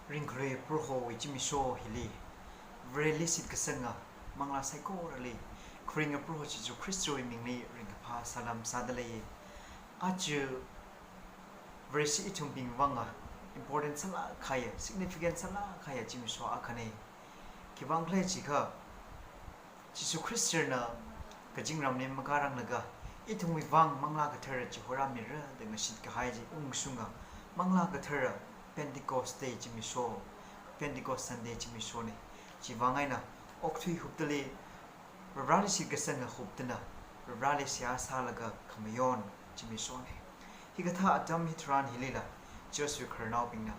ringkre proho ichimiso hili vreli sit kasanga mangla saiko rali kringa proho chichu Kristo mingli ringpa salam sadale aju vresi itum bing wanga important sala khaya significant sala khaya chimiso akhane kibanghle chika chichu Kristo na kajingram ne makarang naga itum wang mangla ka thara chihora mira dengan sit ka haji ungsunga mangla ka thara Pentecost day chimiso Pentecost Sunday chimiso ne chiwangai na okthui huptale rali si gasanga huptana rali sia salaga khamayon chimiso ne higatha atam hitran hilila just we kharnau bingna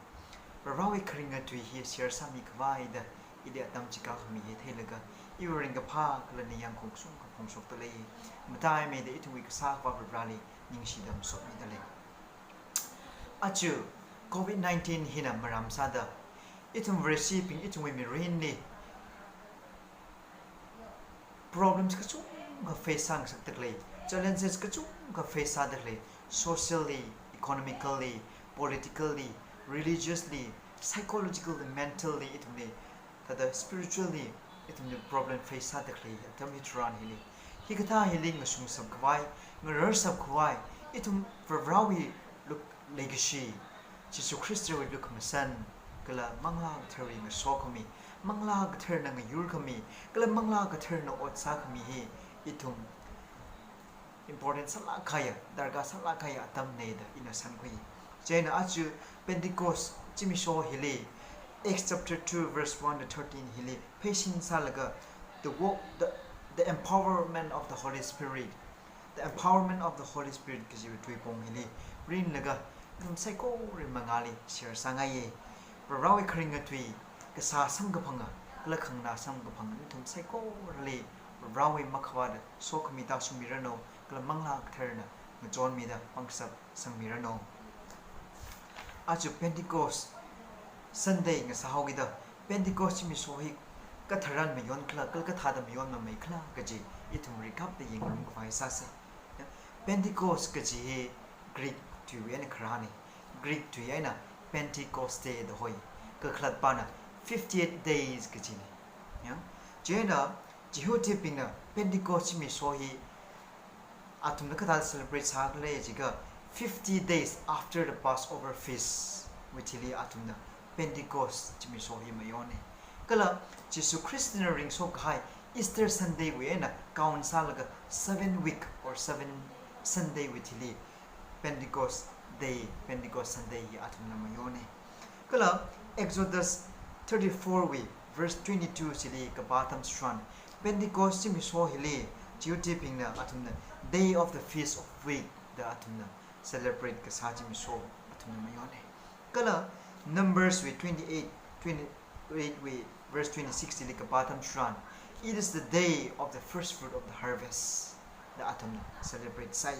rawi khringa tui hi share sami kwai da ide atam chika khami he thelaga iwringa pha klani yang khongsung khongsok tale matai me de itui ka sa pa rali ningsidam so mi dale achu COVID-19 hina maram sada itum receiving itum we mirinli problems ka chung ka face sang saktakle challenges ka chung ka face sadakle socially economically politically religiously psychologically mentally itum ne tada spiritually itum ne problem face sadakle tam hitran hili hikatha healing ngasung sab kwai ngar sab kwai itum pravrawi look legacy Jesus Christ will look masan kala mangla thari nga sokami mangla gathar na yur kami kala mangla gathar na otsa kami he itum important sala khaya darga sala khaya tam ne da ina san khoi jena achu Pentecost chimiso hile Acts chapter 2 verse 1 to 13 hile patient salaga the empowerment of the Holy Spirit kizi tuipong hile rin laga psycho rimangali share sangaye rawi khringa tui kasa samga phanga lakhangna samga phanga thum psycho rale rawi makhwad sokmita sumirano klamangla therna mjon mida pangsap sangmirano aju Pentecost Sunday nga sahogida Pentecost mi sohi katharan me yon kla kalkatha da yon ma mai khla gaji ithum recap de yeng vai sase Pentecost gaji Greek tu yen khrani Greek tu yana Pentecost day the hoy ka khlat pana 58 days kachini ya jena jihote pina Pentecost mi sohi atum ka celebrate sagle jiga 50 days after the Passover feast withili atum na Pentecost mi sohi mayone kala Jesus Christian ring so khai Easter Sunday we na council ga 7 week or 7 Sunday withili Pentecost day Pentecost Sunday atum na mayone kala Exodus 34 we verse 22 sili ka batam stran Pentecost mi so hili jiutiping na atum na day of the feast of week the atum na celebrate ka sa mi so atum na mayone kala Numbers we 28 we verse 26 sili ka batam stran it is the day of the first fruit of the harvest the atum na celebrate sai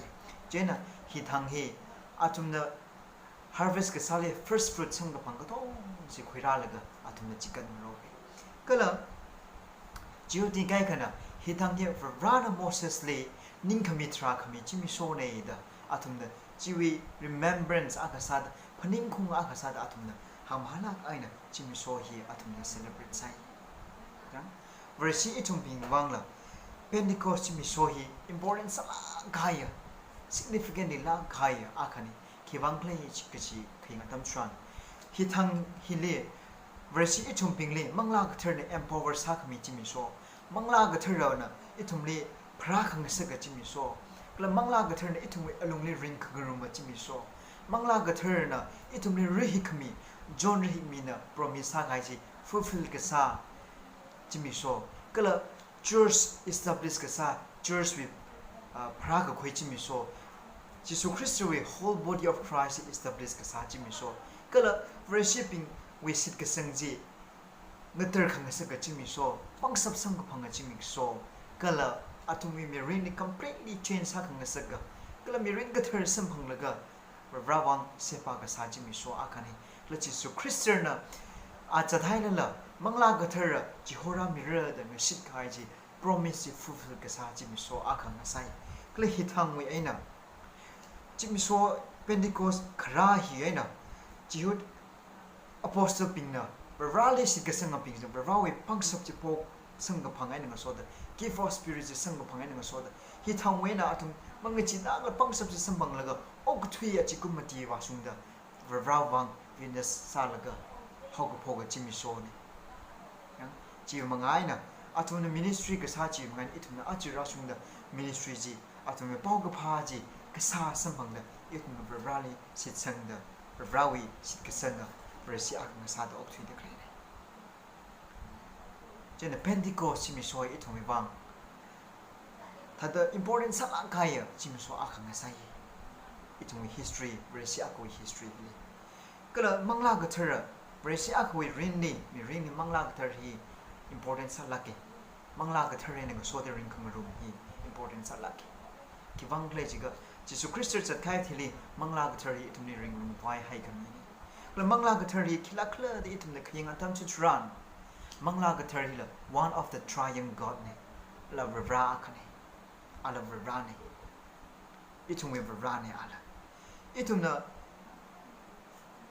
jena hithang he atum na harvest ka sale first fruit sang ka pang ka to si khoira laga atum na chicken ro kala jiuti kai kana hithang ye rana Moses le ning khamitra khami chimi so nei da atum na jiwi remembrance akasad phaning khung akasad atum na hamhala aina chimi so hi atum na celebrate sai ya versi itum bing wangla Pentecost chimi so hi important sala gaya significantly la khaya akhani kibang play chikachi khinga tamtran hithang hile versi itum pingle mangla gatherne empower sakhmi chimi so mangla gathera na itumle phra khang sa ga chimi so kla mangla gatherne itumwe alungli ring khaguruma chimi so mangla gatherne itumle rihikmi john rihikmi na promise sa gai chi fulfill ka sa chimi so kala church establish ka sa church with phra ka khoi chimi so Jesus Christ we whole body of Christ established ka sa chimi so kala worshiping we sit ka sangji ngatar khang sa ka chimi so pangsap sang ka phanga chimi so kala atumi me ring completely change sa khang sa ka kala me ring ka thar sam phang laga rawang sepa ka sa chimi so akani la Jesus Christ na a chathai la mangla ka thar jihora mirror da me sit khai ji promise fulfill ka sa chimi so akhang sai kala hithang we aina chimiso Pentecost khara hi aina jihut apostle pingna rally sit ka sang ping rawi pangsap chi po sang ka phangai na so da give us spirit ji sang ka phangai na so da hi thang we na atum mang chi da ga pangsap ji sambang la ga ok thui a chi kum ti wa sung da rawang in the salaga hog poga chimi so ni yang chi mangai na atum na ministry ka sa chi mangai itum na achi ra sung da ministry ji atum me pau ka pha ji ka sa sambang da itum na rally sit sang da rawi sit ka sang da resi ak na sa da ok thui da kre ne chen the Pentecost chimi so itum me bang ta the important sa la kai chimi so ak na sa yi itum history resi ak history ni kala mangla ga thara resi ak we rinni mi rinni mangla ga thar hi important sa la ke mangla ga thare ne so de ring khang ru hi important sa la ke ki wang gle ji ga Jesus Christ chat kai thili mangla ga thar hi itum ni ring rum pai hai kan ni kala mangla ga thar hi khila khla de itum ne khing atam chu run mangla ga thar hi la one of the triune god ne la ra ka ne ala ra ne itum we ra ne ala itum na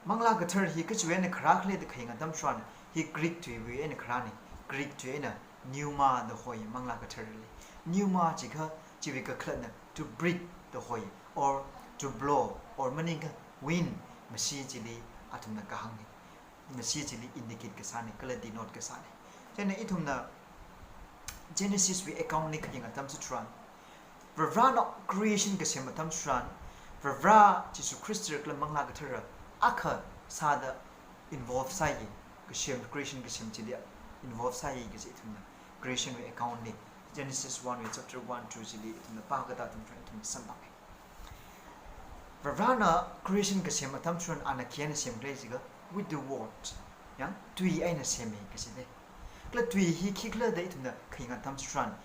mangla ga thar hi kachwe ne khra khle de khinga dam shwan hi Greek to we en khra ni Greek to na pneuma the hoy mangla ga thar li pneuma chi kha chi we ka khlat na to breathe the hoy or to blow or meaning wind machi chi li atum na ka hang ni machi chi li indicate ka sa ni kala denote ka sa ni chen itum na Genesis we account ni khinga dam chu tran Vrana creation ka sem tam tran Vra Jesus Christ kala mangla ga thar akha sada involve sai ka shem creation ka shem chilia involve sai ka se thuna creation we account ni Genesis 1 we chapter 1 2 chili thuna pa ga ta tum thum samba Vrana creation ka shem tam thun ana kian shem gle jiga with the word yang tui aina shem ka se de kla tui hi khikla de thuna khinga tam thun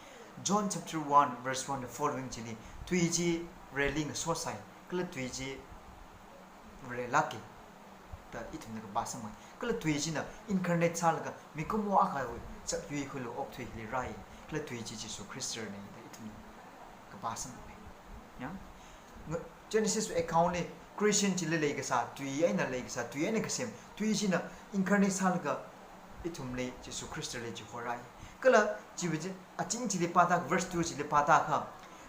John chapter 1 verse 1 the following chili tui ji railing so sai kla tui ji re lucky ta itum na ba samai kala tui ji na incarnate salaga mikumo aka wi chap yui khulu ok thui li rai kala tui ji Jesus Christ ne ta itum ka ba samai ya Genesis account ne Christian ji le ga sa tui ai na le ga sa tui ai na ka sem tui ji na incarnate salaga itum le Jesus Christ le ji horai kala ji bi a ching ji le pa ta verse 2 ji le pa ta kha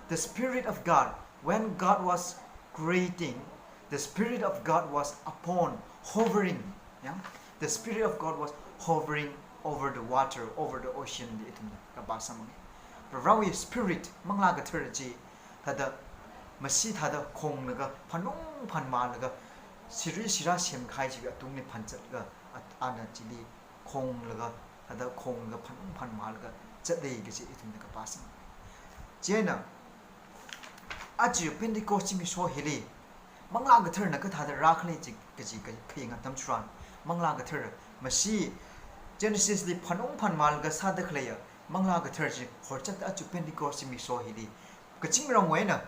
the spirit of God when God was creating the Spirit of God was upon, hovering. Yeah? The Spirit of God was hovering over the water, over the ocean. The Rawi Spirit, mangla ga thirji, tada masi tada kong naga, panong panma naga, siri sira shem khai jiga tungni panchat ga, ana jili kong naga, tada kong naga panong panma naga, jadai gaji itum naga pasam. Jena, aji Pentecost mi so hili, mangla ga thar na ka thada rakhle ji ka khinga tam chran mangla ga thar masi Genesis li phanong phan mal ga sa da khleya mangla ga thar ji horchat a chu Pentecost mi so hili ka chingrang we na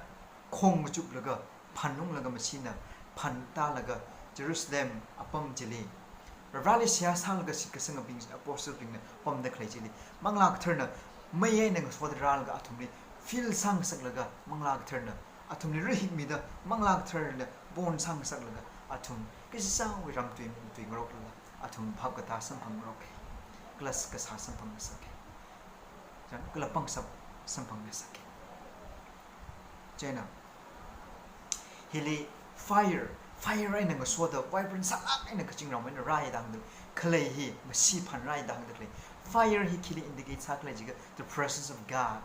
khong mu chup laga phanong laga masi na phan ta laga Jerusalem apam jili rali sia sang ga sik sang bing apostle bing na pam da khlei jili mangla ga thar na mai ai na so da ral ga athumni fil sang sak laga mangla ga thar na atum ni rih mi da mangla thar le bon sang sak la atum ki sa wi ram tuim rok la atum phap ka ta sam phang rok class ka sa sam phang sak jan kala pang sap sam phang sak jena hili fire ai na so da vibrant sak ai na ka ching ram na rai dang de clay hi ma si phan rai dang de fire hi kili indicate sak la jiga the presence of God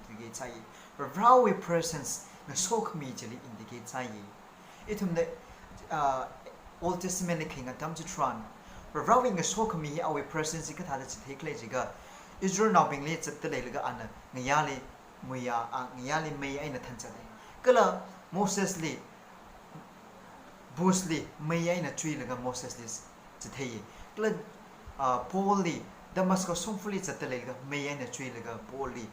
indicate sai rawi presence na sok mi jeli indicate sai itum the Old Testament ni kinga tam chu tran rawi nga sok mi awe presence ka thada chi thek le jiga Israel now bing le chat le ga ana ngayali muya ngayali mai ai na than cha le kala Moses li busli mai ai na chui le ga Moses li chi thei kala Paul li Damascus songfuli chat le ga mai ai na chui le ga Paul li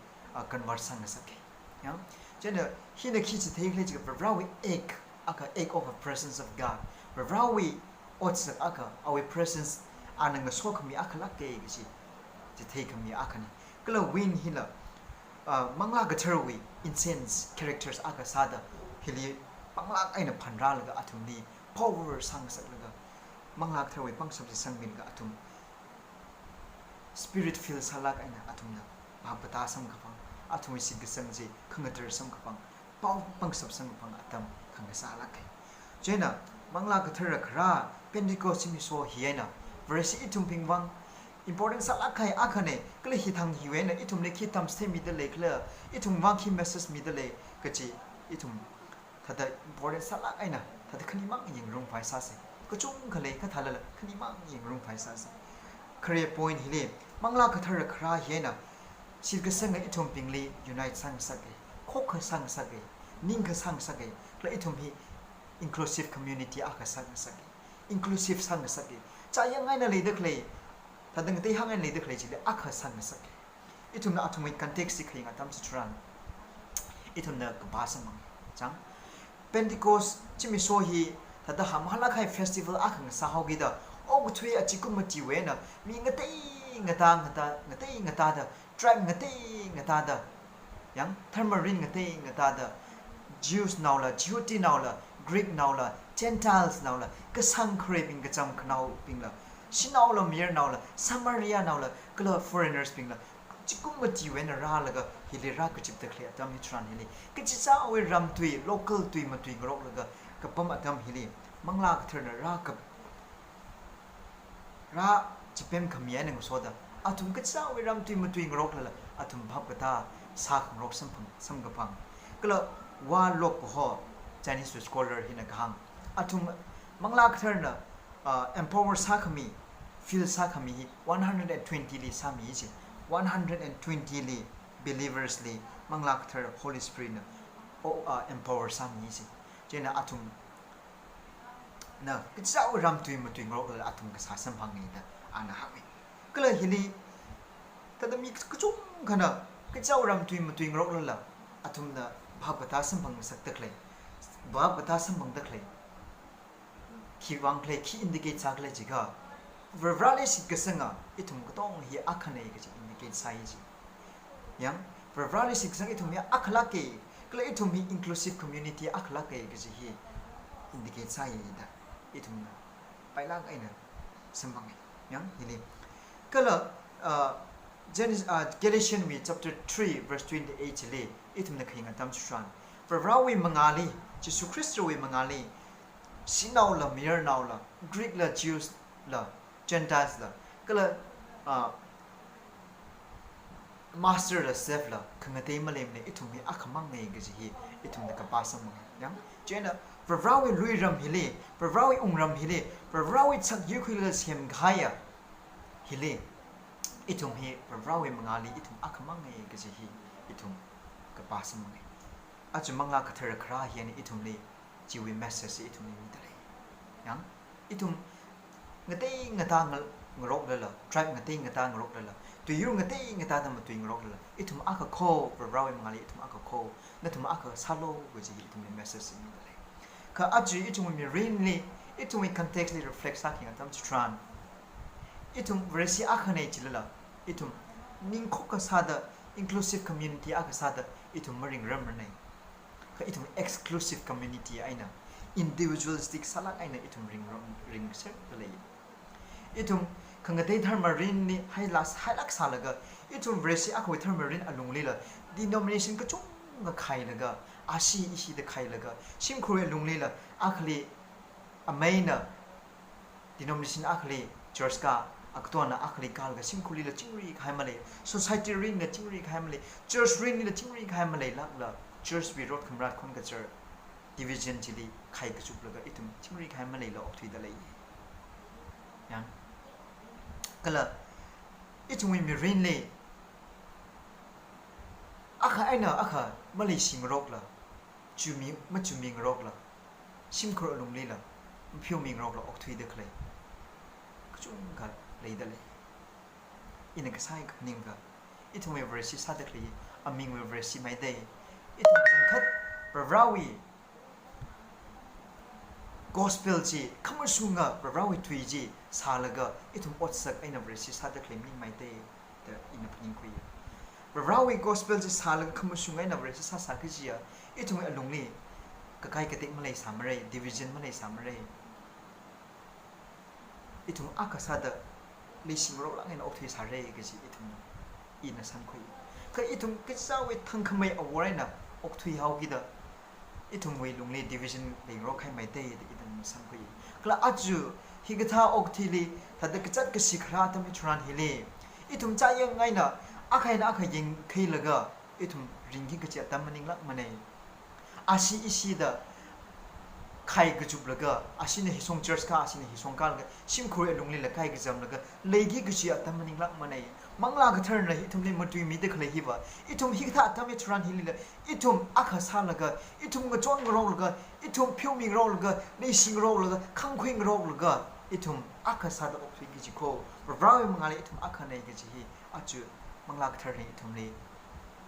convert sang sa ke ya Jena hina ki chi thei le jiga rawi ek aka ek of a presence of God rawi ots aka our presence anang sok mi aka lak ke gi chi thei kami aka ni kala win hila mangla ga therwi incense characters aka sada hili pangla aina phanra laga athumni power sang sak laga manglak tharwei pang sabji sangmin ga atum spirit feel salak aina atumna bhabata sam khapang atum isi gisangji khangatar sam khapang pau pang sab sang khapang atam khanga salak kai jena manglak thara khra Pentecost mi so hiena verse itum pingwang important salak kai akhane kle hi thang hiwena itum le khi tam ste mi de le kla itum wang khi message mi de le kachi itum thada important salak aina thada khani mang yeng rong phai sa se ko chung khale kha thalala khani mang yeng rong phai sa se career point hile mangla ka thara khra hiena sir ka sang itum pingli unite sang sake khok kha sang sake ning ka sang sake kla itum hi inclusive community aka sang sake inclusive sang sake cha yang ai na le de kle thadang te hang ai le de kle chi le aka sang sake itum na atumai context si khinga tam chran itum na ka ba sam chang Pentecost chimi so hi thada hamhala khai festival akhang sa hogi da og thui a chikum ti we na mi ngata da tribe ngata da yang thermarin ngata da Jews now la Jewti now la Greek now la Gentiles now la ka sang craving ka cham khnau ping la sinau la mir now la Samaria now la ka foreigners ping la chikum ti we na ra la ga hili ra ka chip ta khle atam ni tran hili ka chi sa we ram tui local tui ma tui ngro la ga ka pam atam hili mangla ka thar na ra chipem khamia ne so da atum ka sa we ram tui ma tui ngro la atum bhap ka ta sa ngro sam ga phang kala wa lok ho Chinese scholar hina khang atum mangla ka thar na empower sa khami feel sa khami 120 li sami ji 120 li believers li mangla ka thar Holy Spirit na empower sami ji jena atum na kitsa ram tui ma tui ngro la atum ka sa sam phang ni da ana ha mi kala hili tadami kuchung kana kitsa ram tui ma tui ngro la atum na bhabata sam phang sak tak le bhabata sam phang tak le ki wang play ki indicate sak le jiga verbrale sit ka sanga itum ka tong hi akhane ka indicate sai ji yang verbrale sit sang itum ya akhla ke kala itum hi inclusive community akhla ke ka ji indicate sai da itum na paila aina sambang yang hili kala Genesis Galatians chapter 3 verse 28 le itum na khinga tam chuan verbrawi mangali Jesus Christ we mangali sinau la mir nau la Greek la Jews la Gentiles la kala master la self la khangate malem ne itum hi akhamang ne gaji itum na kapasam yang jena verbrawi luiram hile verbrawi ungram hile verbrawi chak yukhila sem ghaya hile itum hi verbrawi mangali itum akhamang ne gaji itum kapasam ne achu mangla kathar khra hian itum le jiwi message itum ni mitale yang itum ngata ngrok la tribe ngata ngrok la tu yu ngata da ma tu ngrok la itum aka kho verbrawi mangali itum aka kho natum aka salo gaji itum message ni mitale ka achu itum mi really itum context li reflect saking atam tran itum versi akhane chilala itum ning khoka sada inclusive community aka sada itum maring ramrnai ka itum exclusive community aina individualistic salak aina itum ring ser lei itum khangate thermarin ni highlight salaga itum versi akhoi thermarin alungli la denomination ka chung ga khailaga ashi ishi de khailaga simkhore lungli la akhli amaina denomination akhli church ka aktona akhli kal ga simkhuli la chingri khaimale society ring na chingri khaimale church ring ni chingri khaimale la church bi road khamrat khon ga chur division chili khai ka chuplaga itum chingri khaimale la okthui da lei yang kala itum mi rin le akha aina akha malai sing rok la chumi ma chumi rok la simkhor lung le la phyo mi rok la okthui da khlai chung ga lei da le ina ka sai ka ning ga itum we versi sa da khlai aming we versi mai dei itum san khat pravrawi gospel ji kamasunga pravrawi thui ji salaga itum otsak aina versi sa da khlai mi mai dei da ina pning kui pravrawi gospel ji salaga kamasunga aina versi sa sa ji ya itum alungni ka kai ka tek malai samare division malai samare itum akasada lising ro lang ina okthui sare ke ji itum ina sang khoi ka itum ke sawi thangkhamai awai na okthui hau gi da itum wei lungle division ling ro khai mai te itum sang khoi kla aju higatha okthili thada kachat ka sikhra tam churan hile itum cha yang ngai na akhai na akhai yeng khei laga itum ringi ka cha tam maning lak mane asi isi da khai ga jup laga asi ne hisong church ka asi ne hisong kal ga sim khore lungle la khai ga jam laga leigi ga chi tam maning lak mane mangla ga thar na itum le matui mi de khle hi ba itum higatha tam churan hile la itum akha sa laga itum ga chon ga ro laga itum phyu mi ro laga le sing ro laga khang khwing ro laga itum akha sa da okthui gi ji ko brawi mangali itum akha nei gi ji hi achu mangla ga thar ni itum le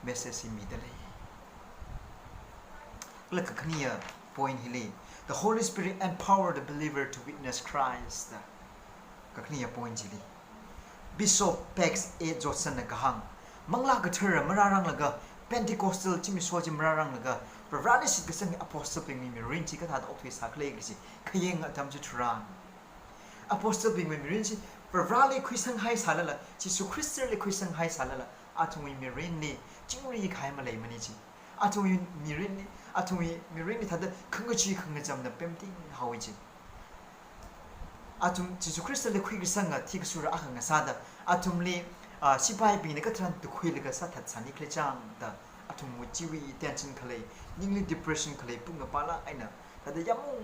message mi de le la ka khania point hile the Holy Spirit empowered the believer to witness Christ ka khania point ji Bishop Pex A Johnson na kahang mangla ga thara mararang laga Pentecostal chimi soji mararang laga Pravani sit ka sang apostle ping mi rin chi ka tha okthui sakle gi ji khayeng atam chu thuran apostle ping mi rin chi Pravali khuisang hai salala chi su Christian le khuisang hai salala atumi mi rin ni chingri khai ma lei mani chi atumi mi rin ni atumi mi rin ni thada khang chi khang jam na pemting hawi chi atum Jesus Christ le khui gisanga thik sura akhanga sada atum le sipai bi ne ka tran tu khui le ga sa that sani khle chang da atum mu chiwi tension khle ningli depression khle punga pala aina da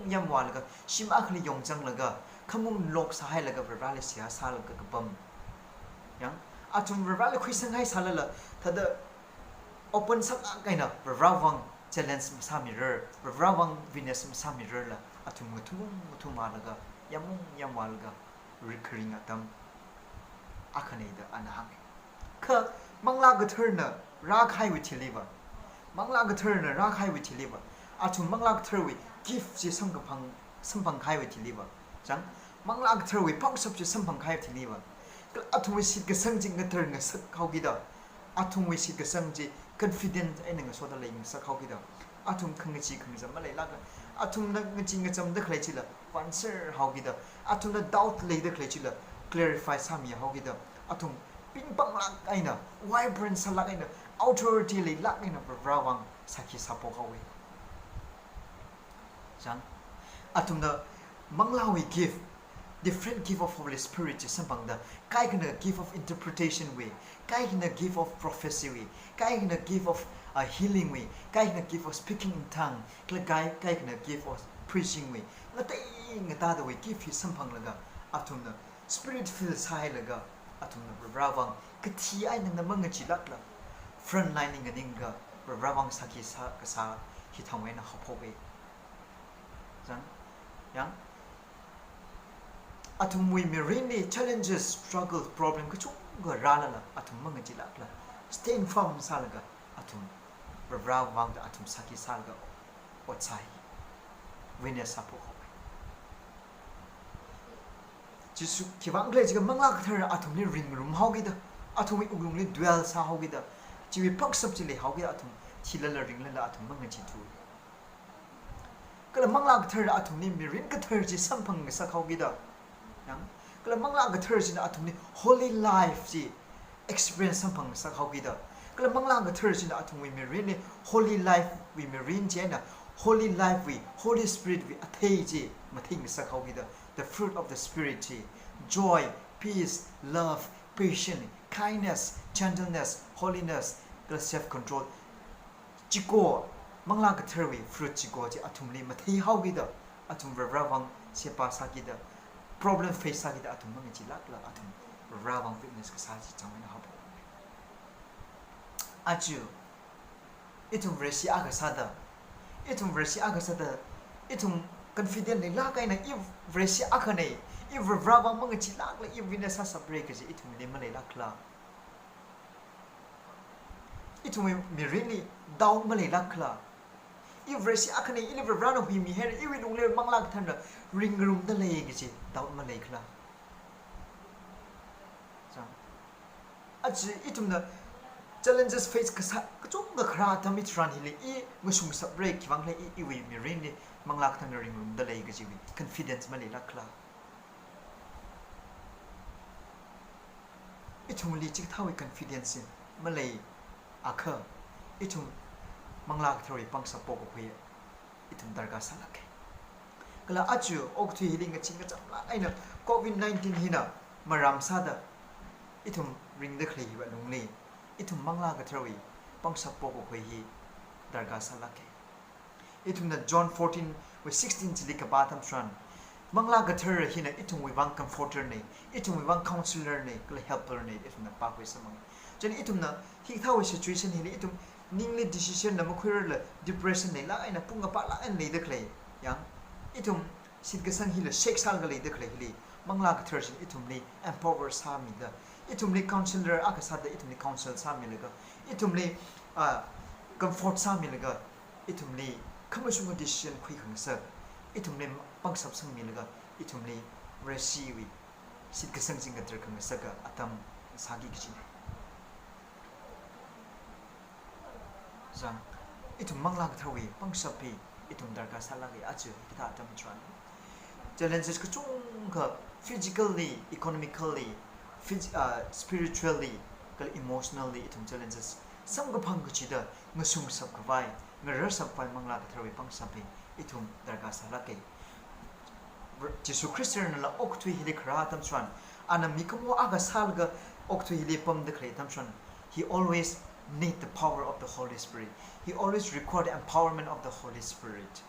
yam wa le ga sim akhli yong jang le ga khamum lok sa hai le ga verbal sia sa le ga bam yang atum verbal khui sang hai sala la da open sak kaina verbal challenge sa mirror verbal venus sa mirror la atum mutu ma le ga yam walga recurring atam akhane da anahang kha mangla ga thurna ra khai with liver mangla ga thurna ra khai with liver achu mangla ga thurwi gift ji sampang khai with liver chang mangla ga thurwi pang sap ji sampang khai with liver athum wi sit ga sangjing ga thurna sak khau gi da athum wi sit ga sangji confident aina ga so da leing sak khau gi da athum khang chi khang jam ma le la athum na ngchi nga cham da khlai chi la answer how gi da athum na doubt le da khlai chi la clarify sami how gi da athum ping pang lak aina vibrant salak aina authority le lak aina brawang sakhi sapo kawe jang athum da manglawi give different gift of Holy Spirit sampang da kai kana gift of interpretation way kai kana gift of prophecy way kai kana gift of a healing way kai kana gift of speaking in tongue kai kana gift of preaching way ngata da way gift hi sampang laga atum na spirit filled sai laga atum na brawang kathi ai nang namang chi lak la front lining adinga brawang sakhi sa kasa hi thangwe na hophobe jan yang atum we really challenges struggles problem ka chung ga rala la atum mang ji lak la stand firm salga atum brawang da atum sakhi salga otsai wenya sapo jisu kiwang le jiga mangla ka thara atum ni ring room hogi da atum uglung le dual sa hogi da jiwi pak sab ji le hogi atum thilala ring la atum mang ji tu kala mangla ka thara atum ni mirin ka thar ji sampang sa hogi da yang kala mangla ka thar ji na atum ni holy life ji experience sampang sa hogi da kala mangla ka thar ji na atum wi mirin ni holy life wi mirin je na holy life wi Holy Spirit wi athei ji mathing sa hogi da the fruit of the Spirit, joy, peace, love, patience, kindness, gentleness, holiness, self-control. Chiko, mangla ka thirwi fruit chiko ji atum le mathei haugi da atum rawang sepa saki da problem face saki da atum mangi lak la atum rawang fitness ka sa ji changna hapo. Aju itum versi aga sada itum confident le la kaina if vresi akhane if rawang mang chi lak la if vinasa sabre ke itum le male la kla itum me really down male la kla if vresi akhane if rano hi mi her if lung le mang lak than ring room da le ke down male kla sa aji itum na challenges face ka sa chung ga khra tamit ran hi le I musung sabre ki wang le I we me really manglak thang ring room da lei ga jiwi confidence mali lakla itum li chik thawi confidence malay akha itum mangla ka thori pang sapo ko phe itum darga salake kala achu ok thu healing ka chinga chamla aina covid-19 hina maram sada itum ring the khlei ba lungli itum mangla ka thori pang sapo ko phe hi darga salake itum na John 14 with 16 chili ka batam tran mangla ga thar hina itum wi wang comforter ne itum wi wang counselor ne kla helper ne itum na pa ko samang chen itum na hi thaw situation hina itum ningli decision na makhur la depression ne la aina punga pa la an le de khle yang itum sit ga sang hila shake sal ga le de khle hili mangla ga thar itum ni empower sa mi da itum ni counselor aka sa da itum ni counsel sa mi le ga itum ni comfort sa mi le ga itum ni kamasung decision khui khang sa itum ni pang sab sang mi le ga itum ni receive sit ga sang jing ga ter khang sa ga atam sagi gi chin sang itum mangla ga thawi pang sab pi itum dar ka sala gi achu kita atam tran challenges ka chung ka physically economically spiritually ka emotionally itum challenges sam ga phang ga chi da ngasung sab ka vai ngar sab pai mangla ga thawi pang sab pi itum dar ka sala ke Jesus Christian la oktui hili khra tam tran ana mikamo aga salga oktui hili pam de khle tam tran he always need the power of the Holy Spirit. He always require the empowerment of the Holy Spirit.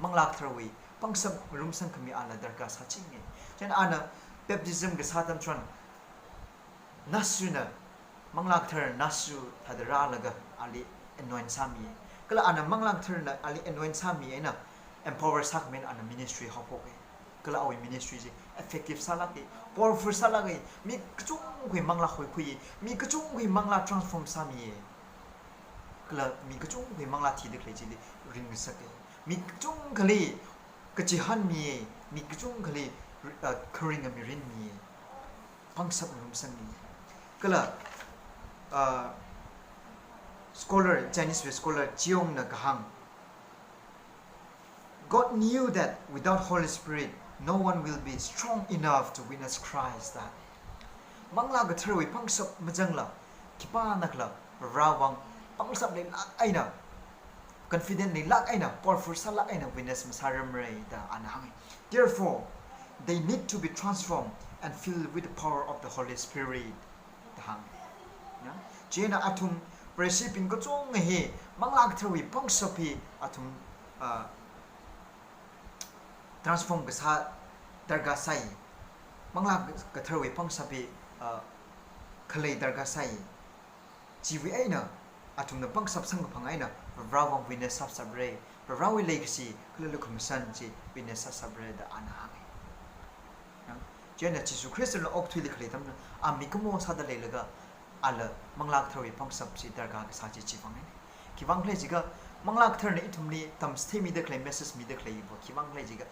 Manglak tharwi pangsab rumsang kami ala darga sachinge. Jan ana baptism ga satam tran nasuna manglak thar nasu thadra laga ali anoint sami. Kala ana manglak thar na ali anoint sami ena empower sakmen ana ministry hopoke. Kala awi ministry ji effective salaki powerful salaki mi kchung gui mangla khoi khui mi kchung gui mangla transform sami kala mi kchung gui mangla thi de khle ji ring sake mi kchung khali kchi han mi mi kchung khali kering mi rin mi pangsap rum sang mi kala scholar Chinese scholar Chiong na kahang God knew that without Holy Spirit no one will be strong enough to witness Christ that mangla ga throi pangsap majangla kipa nakla rawang pangsap le lak aina confident le lak aina powerful salak aina witness masaram rei da anang therefore they need to be transformed and filled with the power of the Holy Spirit dang ya jena atum receiving ko chong he mangla ga throi pangsap hi atum transform ga sa darga sai mangla ga tharwi pang sabi khalei darga sai jiwi aina atum na pang sap sang phang aina rawang witness sap sabre rawi legacy khale lukhum san ji witness sap sabre da ana ha jena Jesus Christ lo ok thuli khale tam ami komo sa da le laga ala mangla ga tharwi pang sap ji darga ga sa ji chi phang ki wang khle ji ga mangla ga thar ne itumni tam stay mi de claim message mi de claim bo ki wang khle ji ga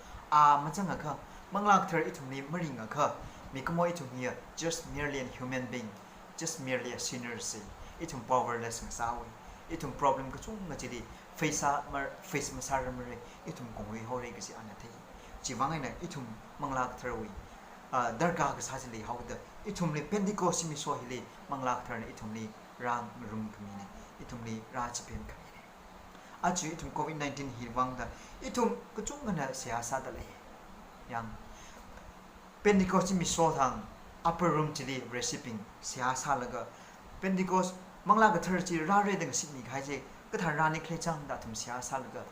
machang akha manglak thar itumni maring akha mikamo itumni just merely a human being just merely a sinner say itum powerless ngasawi itum problem ka chung ngachidi face masar mare itum kongwi hore gasi anathai jiwangai na itum manglak tharwi darga ga sajili hawda itum ni Pentecost mi so hile manglak thar itumni rang rum kmine itumni rajpem kmine achu itum covid-19 hirwang da itum kuchung na siyasa da le yang Pentecost mi so thang upper room chili receiving siyasa laga Pentecost mangla ga thar chi ra re dang simi khai je ka thar ra ni khle chang da thum siyasa laga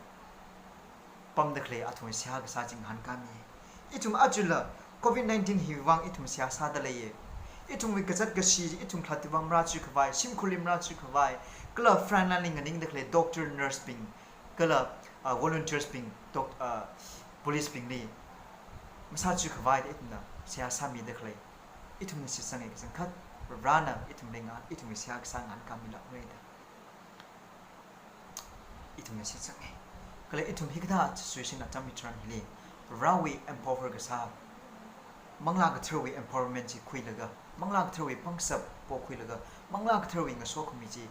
pam da khle athum siya ga sa jing han ka mi itum ajula covid-19 hirwang itum siyasa da le ye itum wi gazat ga si itum khlatiwang ra chi khwai sim khulim ra chi khwai kala frontline ning da khle doctor nurse ping kala volunteers ping police ping ni masa chi khwai itna siyasa mi da khle itum ni sisang e sang khat rana itum lenga itum siya sang an kamila re da itum ni sisang e kala itum hikda situation atam mitran hili rawi empower ga sa mangla ga throwi empowerment ji khui laga mangla ga throwi pangsap po khui laga mangla ga throwi nga so khmi ji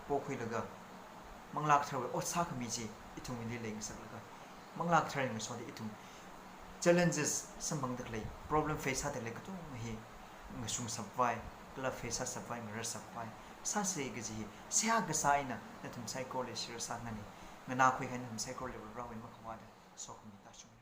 po khui laga mangla ga throwi otsa khmi ji itum ni leng sak laga mangla ga throwi nga so de itum challenges sambang daklei problem face ha daklei ka tu hi nga sum sabwai กลาเฟซาสไปมรสไปซาเซกจีเสียกษายนะนั่นทุ่มไซโคเลชิรสังนันนี่เงินนาคุยกันทุ่มไซโคเลบเราเองมาขวาดสกุมิตาชุ